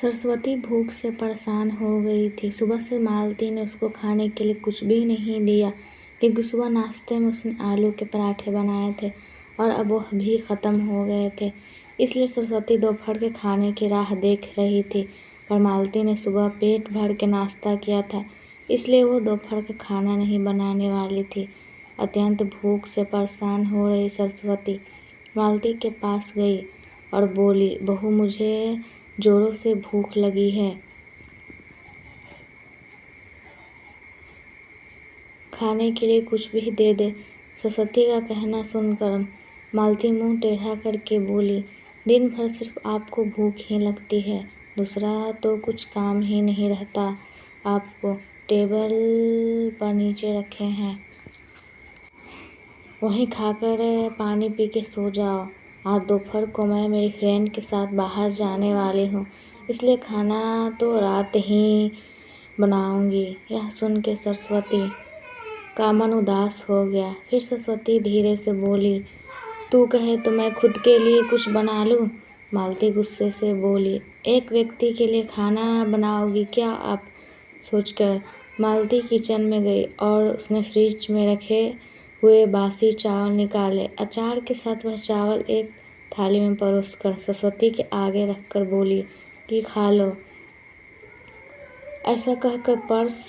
सरस्वती भूख से परेशान हो गई थी। सुबह से मालती ने उसको खाने के लिए कुछ भी नहीं दिया, क्योंकि सुबह नाश्ते में उसने आलू के पराठे बनाए थे और अब वह भी ख़त्म हो गए थे। इसलिए सरस्वती दोपहर के खाने की राह देख रही थी, पर मालती ने सुबह पेट भर के नाश्ता किया था, इसलिए वो दोपहर का खाना नहीं बनाने वाली थी। अत्यंत भूख से परेशान हो रही सरस्वती मालती के पास गई और बोली, बहू, मुझे जोरों से भूख लगी है, खाने के लिए कुछ भी दे दे। सरस्वती का कहना सुनकर मालती मुंह टेढ़ा करके बोली, दिन भर सिर्फ आपको भूख ही लगती है, दूसरा तो कुछ काम ही नहीं रहता। आपको टेबल पर नीचे रखे हैं, वहीं खाकर पानी पी के सो जाओ। आज दोपहर को मैं मेरी फ्रेंड के साथ बाहर जाने वाली हूँ, इसलिए खाना तो रात ही बनाऊंगी। यह सुन के सरस्वती का मन उदास हो गया। फिर सरस्वती धीरे से बोली, तू कहे तो मैं खुद के लिए कुछ बना लूँ। मालती गुस्से से बोली, एक व्यक्ति के लिए खाना बनाओगी क्या आप? सोचकर मालती किचन में गई और उसने फ्रिज में रखे हुए बासी चावल निकाले। अचार के साथ वह चावल एक थाली में परोसकर सरस्वती के आगे रखकर बोली कि खा लो। ऐसा कहकर पर्स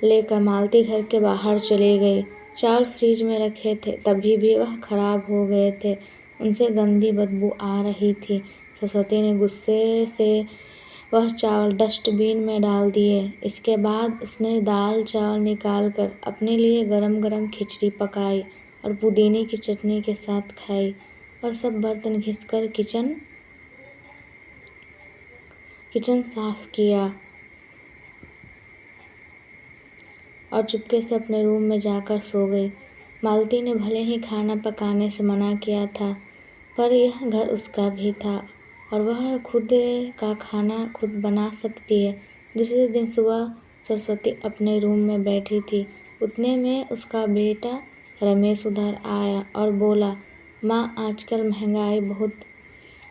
लेकर मालती घर के बाहर चली गई। चावल फ्रिज में रखे थे, तभी भी वह खराब हो गए थे, उनसे गंदी बदबू आ रही थी। सरस्वती ने गुस्से से वह चावल डस्टबिन में डाल दिए। इसके बाद उसने दाल चावल निकालकर अपने लिए गरम गरम खिचड़ी पकाई और पुदीने की चटनी के साथ खाई और सब बर्तन घिसकर किचन साफ किया और चुपके से अपने रूम में जाकर सो गई। मालती ने भले ही खाना पकाने से मना किया था, पर यह घर उसका भी था और वह खुद का खाना खुद बना सकती है। दूसरे दिन सुबह सरस्वती अपने रूम में बैठी थी, उतने में उसका बेटा रमेश उधर आया और बोला, माँ, आजकल महंगाई बहुत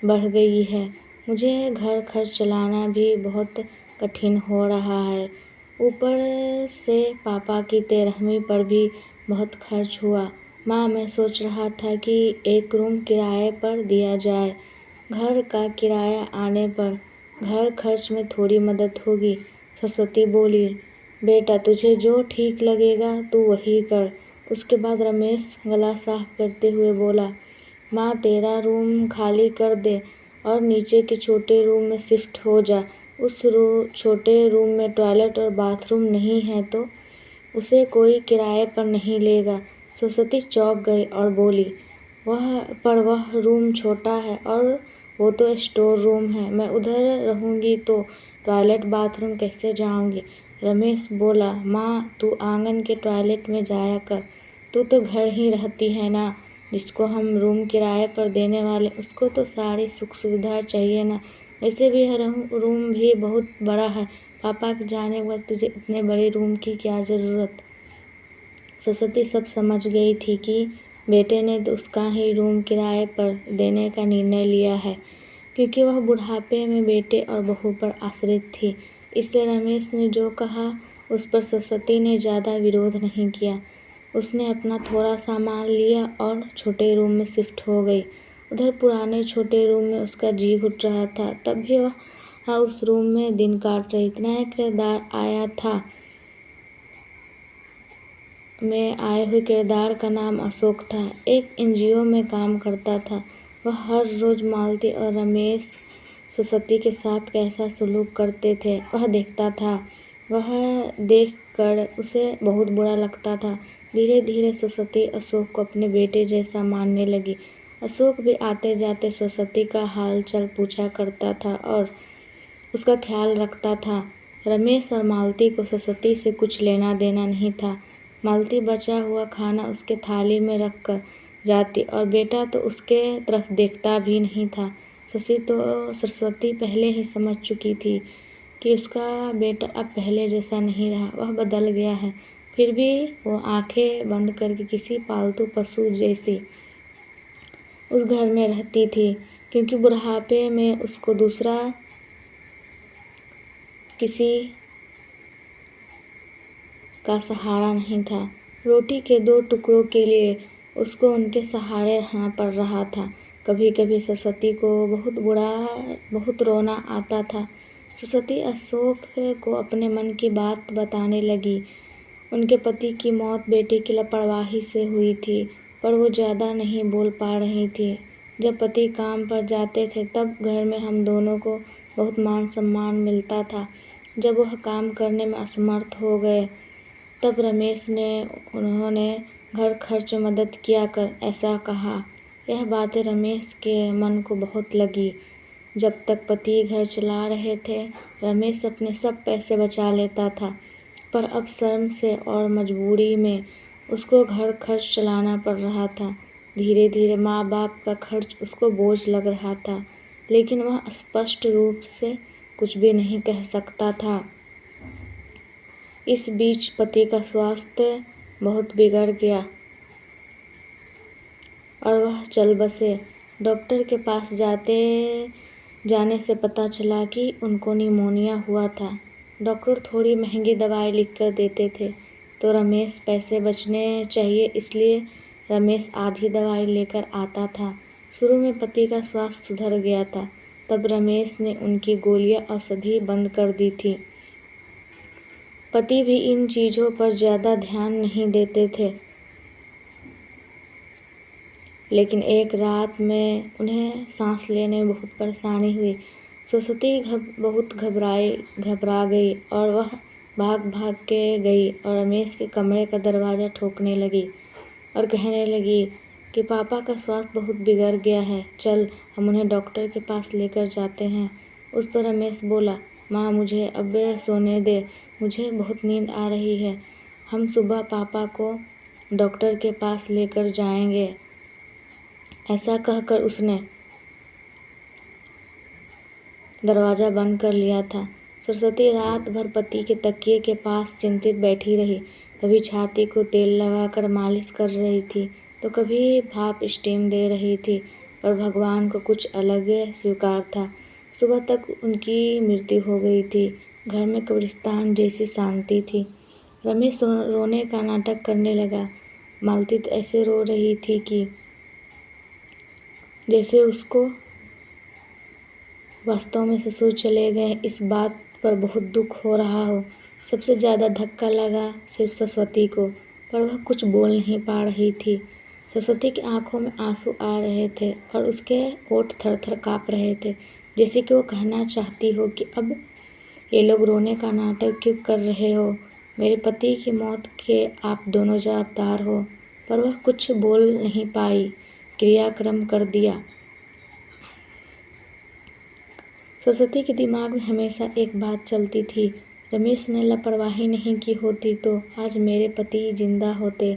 बढ़ गई है, मुझे घर खर्च चलाना भी बहुत कठिन हो रहा है, ऊपर से पापा की 13वीं पर भी बहुत खर्च हुआ। माँ, मैं सोच रहा था कि एक रूम किराए पर दिया जाए, घर का किराया आने पर घर खर्च में थोड़ी मदद होगी। सरस्वती बोली, बेटा, तुझे जो ठीक लगेगा तू वही कर। उसके बाद रमेश गला साफ करते हुए बोला, माँ, तेरा रूम खाली कर दे और नीचे के छोटे रूम में शिफ्ट हो जा। उस छोटे रूम में टॉयलेट और बाथरूम नहीं है तो उसे कोई किराए पर नहीं लेगा। सरस्वती चौंक गई और बोली, वह रूम छोटा है और वो तो स्टोर रूम है, मैं उधर रहूँगी तो टॉयलेट बाथरूम कैसे जाऊँगी। रमेश बोला, माँ, तू आंगन के टॉयलेट में जाया कर, तू तो घर ही रहती है ना। जिसको हम रूम किराए पर देने वाले उसको तो सारी सुख सुविधा चाहिए ना। वैसे भी यह रूम भी बहुत बड़ा है, पापा के जाने के बाद तुझे इतने बड़े रूम की क्या ज़रूरत। सरस्वती सब समझ गई थी कि बेटे ने तो उसका ही रूम किराए पर देने का निर्णय लिया है, क्योंकि वह बुढ़ापे में बेटे और बहू पर आश्रित थी। इसलिए रमेश ने जो कहा उस पर सरस्वती ने ज़्यादा विरोध नहीं किया। उसने अपना थोड़ा सामान लिया और छोटे रूम में शिफ्ट हो गई। उधर पुराने छोटे रूम में उसका जी घुट रहा था, तब भी वह उस रूम में दिन काट रही थी। नया किराएदार आया था। में आए हुए किरदार का नाम अशोक था, एक एनजीओ में काम करता था। वह हर रोज़ मालती और रमेश सरस्वती के साथ कैसा सलूक करते थे वह देखता था। वह देखकर उसे बहुत बुरा लगता था। धीरे धीरे सरस्वती अशोक को अपने बेटे जैसा मानने लगी। अशोक भी आते जाते सरस्वती का हाल चाल पूछा करता था और उसका ख्याल रखता था। रमेश और मालती को सरस्वती से कुछ लेना देना नहीं था। मालती बचा हुआ खाना उसके थाली में रख कर जाती और बेटा तो उसके तरफ देखता भी नहीं था। सरस्वती पहले ही समझ चुकी थी कि उसका बेटा अब पहले जैसा नहीं रहा, वह बदल गया है। फिर भी वो आंखें बंद करके किसी पालतू पशु जैसी उस घर में रहती थी। क्योंकि बुढ़ापे में उसको दूसरा किसी का सहारा नहीं था। रोटी के 2 टुकड़ों के लिए उसको उनके सहारे रहना पड़ रहा था। कभी कभी सरस्वती को बहुत रोना आता था। सरस्वती अशोक को अपने मन की बात बताने लगी। उनके पति की मौत बेटे की लापरवाही से हुई थी, पर वो ज़्यादा नहीं बोल पा रही थी। जब पति काम पर जाते थे तब घर में हम दोनों को बहुत मान सम्मान मिलता था। जब वह काम करने में असमर्थ हो गए तब रमेश ने उन्होंने घर खर्च में मदद किया कर ऐसा कहा। यह बातें रमेश के मन को बहुत लगी। जब तक पति घर चला रहे थे रमेश अपने सब पैसे बचा लेता था, पर अब शर्म से और मजबूरी में उसको घर खर्च चलाना पड़ रहा था। धीरे धीरे माँ बाप का खर्च उसको बोझ लग रहा था, लेकिन वह स्पष्ट रूप से कुछ भी नहीं कह सकता था। इस बीच पति का स्वास्थ्य बहुत बिगड़ गया और वह चल बसे। डॉक्टर के पास जाने से पता चला कि उनको निमोनिया हुआ था। डॉक्टर थोड़ी महंगी दवाई लिखकर देते थे, तो रमेश पैसे बचने चाहिए इसलिए रमेश आधी दवाई लेकर आता था। शुरू में पति का स्वास्थ्य सुधर गया था, तब रमेश ने उनकी गोलियां औषधि बंद कर दी थी। पति भी इन चीज़ों पर ज़्यादा ध्यान नहीं देते थे, लेकिन एक रात में उन्हें सांस लेने में बहुत परेशानी हुई। सरस्वती बहुत घबरा गई और वह भाग भाग के गई और रमेश के कमरे का दरवाज़ा ठोकने लगी और कहने लगी कि पापा का स्वास्थ्य बहुत बिगड़ गया है, चल हम उन्हें डॉक्टर के पास लेकर जाते हैं। उस पर रमेश बोला, माँ मुझे अब सोने दे, मुझे बहुत नींद आ रही है, हम सुबह पापा को डॉक्टर के पास लेकर जाएंगे। ऐसा कहकर उसने दरवाज़ा बंद कर लिया था। सरस्वती रात भर पति के तकिए के पास चिंतित बैठी रही। कभी छाती को तेल लगाकर मालिश कर रही थी, तो कभी भाप स्टीम दे रही थी, पर भगवान को कुछ अलग स्वीकार था। सुबह तक उनकी मृत्यु हो गई थी। घर में कब्रिस्तान जैसी शांति थी। रमेश रोने का नाटक करने लगा। मालती तो ऐसे रो रही थी कि जैसे उसको वास्तव में ससुर चले गए इस बात पर बहुत दुख हो रहा हो। सबसे ज़्यादा धक्का लगा सिर्फ सरस्वती को, पर वह कुछ बोल नहीं पा रही थी। सरस्वती की आंखों में आंसू आ रहे थे और उसके होंठ थर-थर काँप रहे थे, जैसे कि वो कहना चाहती हो कि अब ये लोग रोने का नाटक क्यों कर रहे हो, मेरे पति की मौत के आप दोनों जवाबदार हो। पर वह कुछ बोल नहीं पाई। क्रियाक्रम कर दिया। सरस्वती के दिमाग में हमेशा एक बात चलती थी, रमेश ने लापरवाही नहीं की होती तो आज मेरे पति जिंदा होते।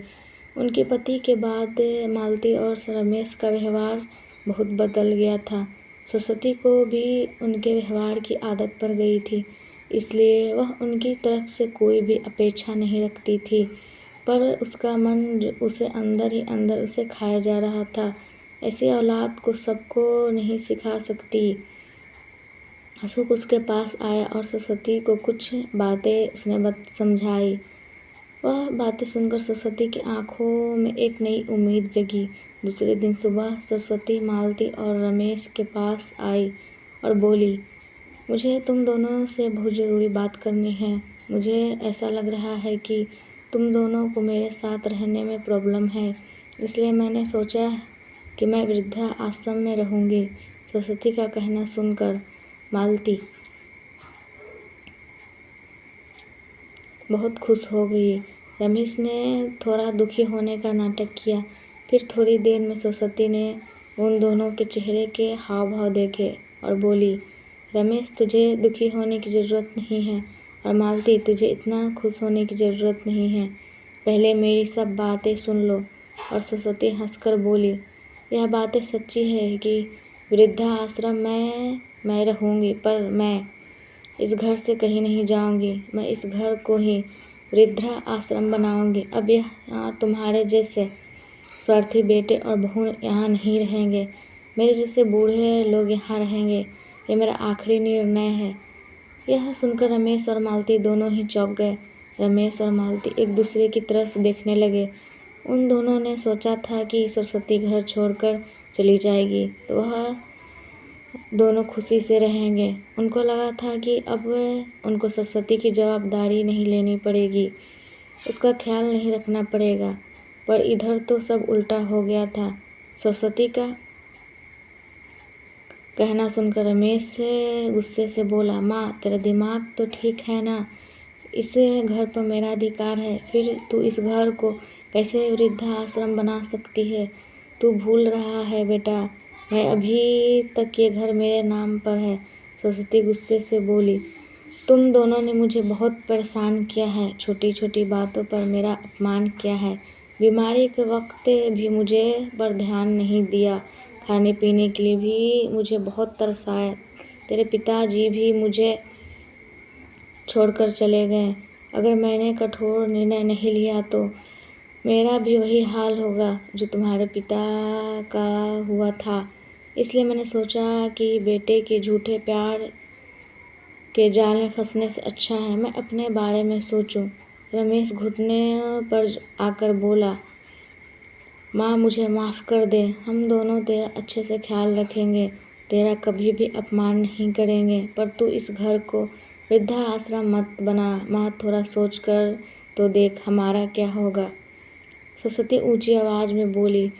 उनके पति के बाद मालती और रमेश का व्यवहार बहुत बदल गया था। सरस्वती को भी उनके व्यवहार की आदत पड़ गई थी, इसलिए वह उनकी तरफ से कोई भी अपेक्षा नहीं रखती थी, पर उसका मन उसे अंदर ही अंदर उसे खाया जा रहा था। ऐसी औलाद को सबको नहीं सिखा सकती। अशोक उसके पास आया और सरस्वती को कुछ बातें उसने समझाई। वह बातें सुनकर सरस्वती की आंखों में एक नई उम्मीद जगी। दूसरे दिन सुबह सरस्वती मालती और रमेश के पास आई और बोली, मुझे तुम दोनों से बहुत ज़रूरी बात करनी है। मुझे ऐसा लग रहा है कि तुम दोनों को मेरे साथ रहने में प्रॉब्लम है, इसलिए मैंने सोचा कि मैं वृद्धा आश्रम में रहूँगी। सरस्वती का कहना सुनकर मालती बहुत खुश हो गई। रमेश ने थोड़ा दुखी होने का नाटक किया। फिर थोड़ी देर में सरस्वती ने उन दोनों के चेहरे के हाव भाव देखे और बोली, रमेश तुझे दुखी होने की ज़रूरत नहीं है और मालती तुझे इतना खुश होने की ज़रूरत नहीं है। पहले मेरी सब बातें सुन लो। और सरस्वती हंसकर बोली, यह बातें सच्ची है कि वृद्धा आश्रम मैं रहूँगी, पर मैं इस घर से कहीं नहीं जाऊँगी। मैं इस घर को ही वृद्धा आश्रम बनाऊँगी। अब यहाँ तुम्हारे जैसे स्वार्थी बेटे और बहू यहाँ नहीं रहेंगे। मेरे जैसे बूढ़े लोग यहाँ रहेंगे, ये मेरा आखिरी निर्णय है। यह सुनकर रमेश और मालती दोनों ही चौंक गए। रमेश और मालती एक दूसरे की तरफ देखने लगे। उन दोनों ने सोचा था कि सरस्वती घर छोड़कर चली जाएगी तो वह दोनों खुशी से रहेंगे। उनको लगा था कि अब उनको सरस्वती की जवाबदारी नहीं लेनी पड़ेगी, उसका ख्याल नहीं रखना पड़ेगा। पर इधर तो सब उल्टा हो गया था। सरस्वती का कहना सुनकर रमेश से गुस्से से बोला, माँ तेरा दिमाग तो ठीक है ना, इस घर पर मेरा अधिकार है, फिर तू इस घर को कैसे वृद्धाश्रम बना सकती है? तू भूल रहा है बेटा, मैं अभी तक ये घर मेरे नाम पर है। सरस्वती गुस्से से बोली, तुम दोनों ने मुझे बहुत परेशान किया है, छोटी छोटी बातों पर मेरा अपमान किया है, बीमारी के वक्त भी मुझे पर ध्यान नहीं दिया, खाने पीने के लिए भी मुझे बहुत तरसाया, तेरे पिताजी भी मुझे छोड़कर चले गए। अगर मैंने कठोर निर्णय नहीं लिया तो मेरा भी वही हाल होगा जो तुम्हारे पिता का हुआ था। इसलिए मैंने सोचा कि बेटे के झूठे प्यार के जाल में फंसने से अच्छा है मैं अपने बारे में सोचूं। रमेश घुटने पर आकर बोला, माँ मुझे माफ़ कर दे, हम दोनों तेरा अच्छे से ख्याल रखेंगे, तेरा कभी भी अपमान नहीं करेंगे, पर तू इस घर को वृद्धा आश्रम मत बना। माँ थोड़ा सोच कर तो देख हमारा क्या होगा। सरस्वती ऊंची आवाज़ में बोली,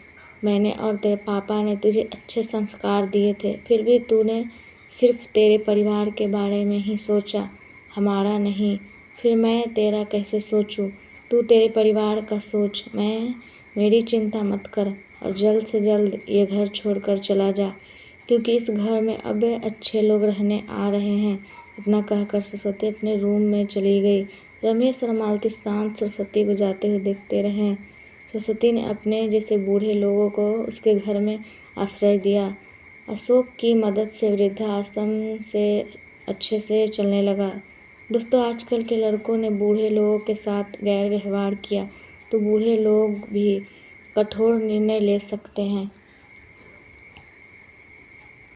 मैंने और तेरे पापा ने तुझे अच्छे संस्कार दिए थे, फिर भी तूने सिर्फ तेरे परिवार के बारे में ही सोचा, हमारा नहीं। फिर मैं तेरा कैसे सोचूं? तू तेरे परिवार का सोच, मेरी चिंता मत कर और जल्द से जल्द ये घर छोड़कर चला जा, क्योंकि इस घर में अब अच्छे लोग रहने आ रहे हैं। इतना कहकर सरस्वती अपने रूम में चली गई। रमेश और मालती शांत सरस्वती को जाते हुए देखते रहे। सरस्वती ने अपने जैसे बूढ़े लोगों को उसके घर में आश्रय दिया। अशोक की मदद से वृद्धाश्रम से अच्छे से चलने लगा। दोस्तों, आजकल के लड़कों ने बूढ़े लोगों के साथ गैर व्यवहार किया तो बूढ़े लोग भी कठोर निर्णय ले सकते हैं।